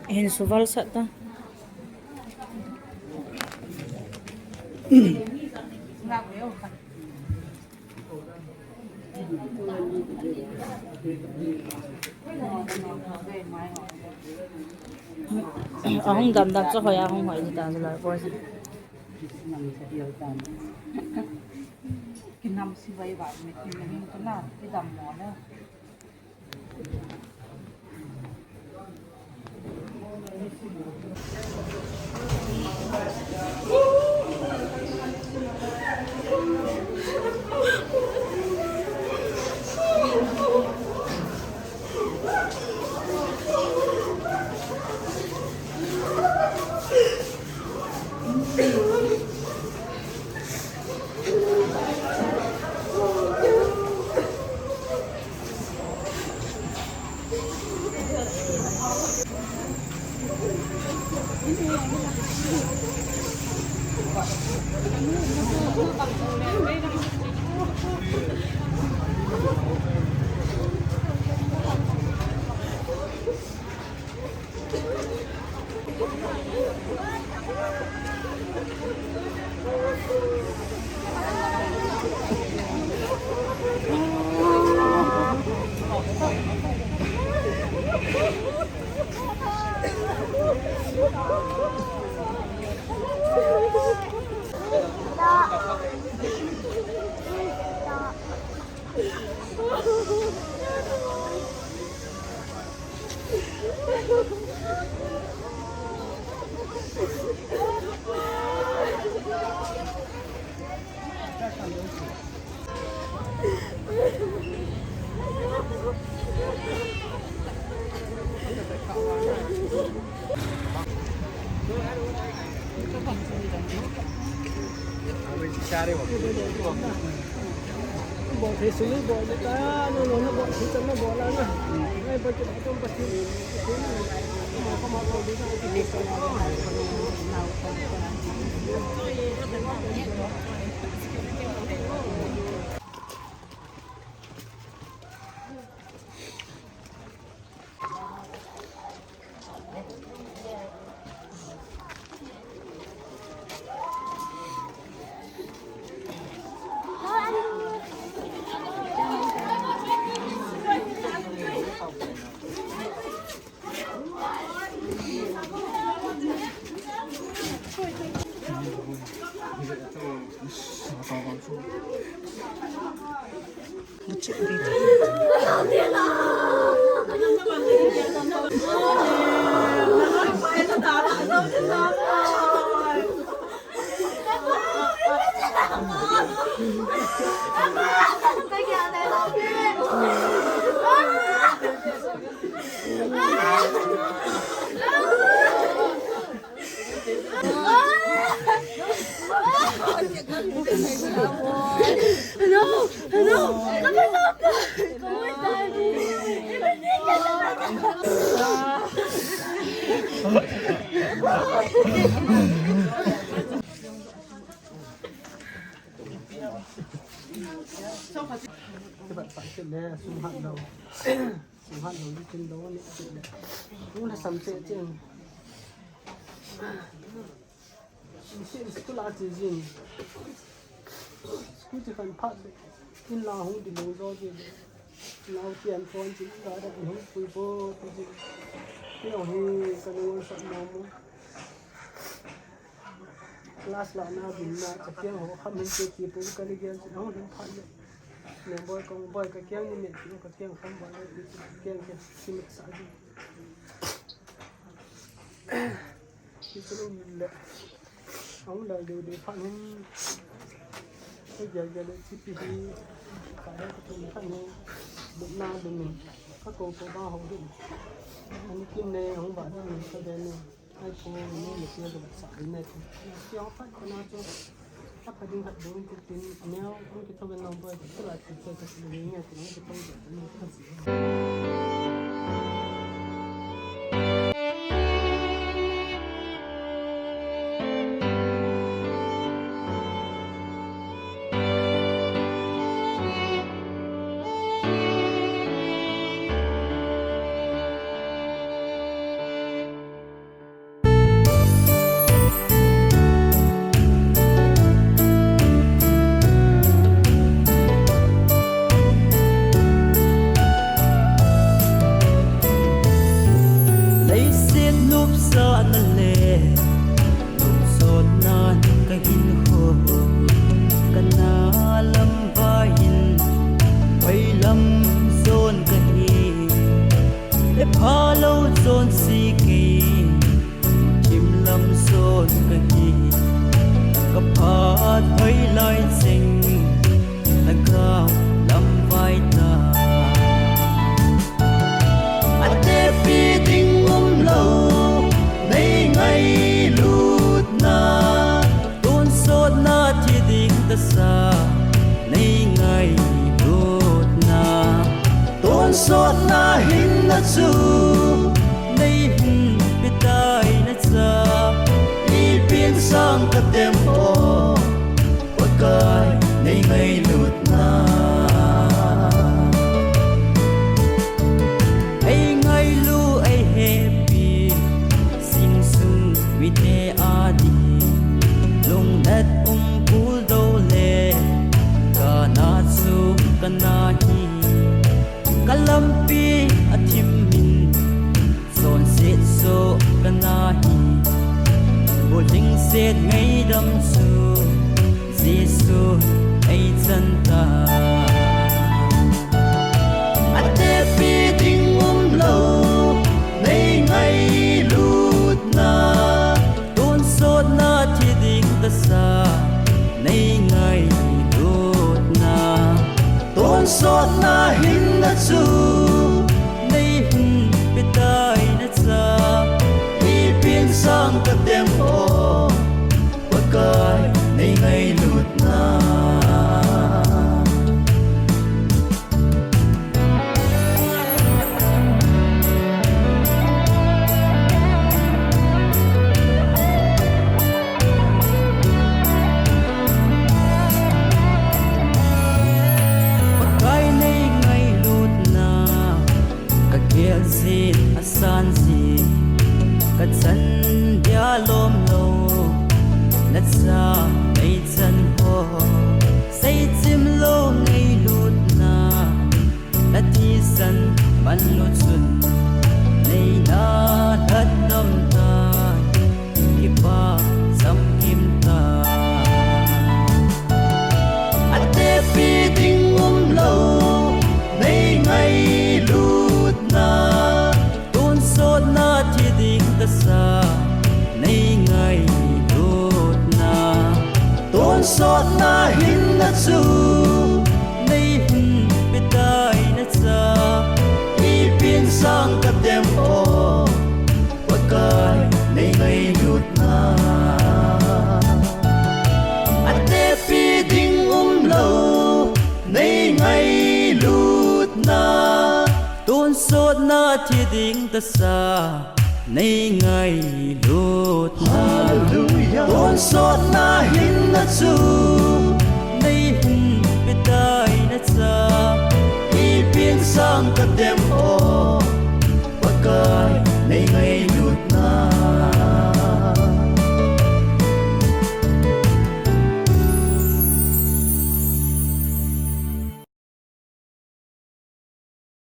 Hen suval sa ta. Ahong dam sa kaya akong hoy dito sa larpor. Kinam si bay ba mi kinam to na ti dam mo na bỏ thì xử lý bỏ người ta nó bỏ thì chân nó bỏ ra nữa ngay bây giờ trong bát thì mà không mặc đồ đi ra thì đi cái nào các bạn phải chuyện đấy sung hạn đầu sung hạn đầu đi trên đó này chuyện đấy cũng là sắm chuyện chứ chuyện cứ là gì cứ chỉ cần phát in là không thì lâu rồi gì nào tiền con chỉ là đã không vui vô thì gì cái nào thì cái nào sợ nào mà class là nào thì là chắc chắn họ không nên chơi chỉ bốn cái game thì nó không phát được nên boy con boy cái game như này thì nó có game không boy cái game cái phim xã gì thì cái đó mình là không là điều để phát không bây giờ giờ để chỉ phải cái tụi phát không bụng na bụng mình các cô bao hồng đựng anh kim này không bảo mình sao đây này ai cô nó một kia rồi sợ đến này thì kéo phát con nó cho các phải đi học đúng cái tin nếu không cái thông tin nông bơi tức là cái chơi cái gì nghe thì nó cái thông tin nó cái gì sa na le lục sốt nan ka hin ho kana lam ba hin quay lam zon ka hi le pha lo zon si ki chim lam zon ka hi ka pha thai lai sing la ka lam vai ta ate pi ding lâu nay ngày lút na tôn sốt na thì đinh ta sa nay ngày lút na tôn sốt na hin na chu nay hin pitai na cha đi biên sang ka tem o wa kai nay ngày lút na te adi lung net pul do le kana chu kana hi kalampi athim min son set so kana hi boling set ngai dam chu jesu ai chan ta ate pi ding lo nei ngai lut na sốt na thì đinh ta sa nay ngày đốt na tôn sốt na hin na chu nay hin pitai na cha đi biên sang ka tem o wa kai nay ngày lut na zin asan zi ka chan dia lom lo na cha nei chan ho sei chim lo ngei lut na la ti san man lu chun nei na that nam ta ki pa sam kim ta ate pi ding lo nei ngai lut na sốt na thì đinh ta sa nay ngày đốt na tôn sốt na hin na chu nay hin pitai na cha đi biên sang ka tem o wa kai nay ngày đốt na ate pi ding lo nay ngày lut na tôn sốt na thì đinh ta sa nay ngày lút na tôn sốt na hin na chu nay hin pitai na cha đi biên sang ka tem o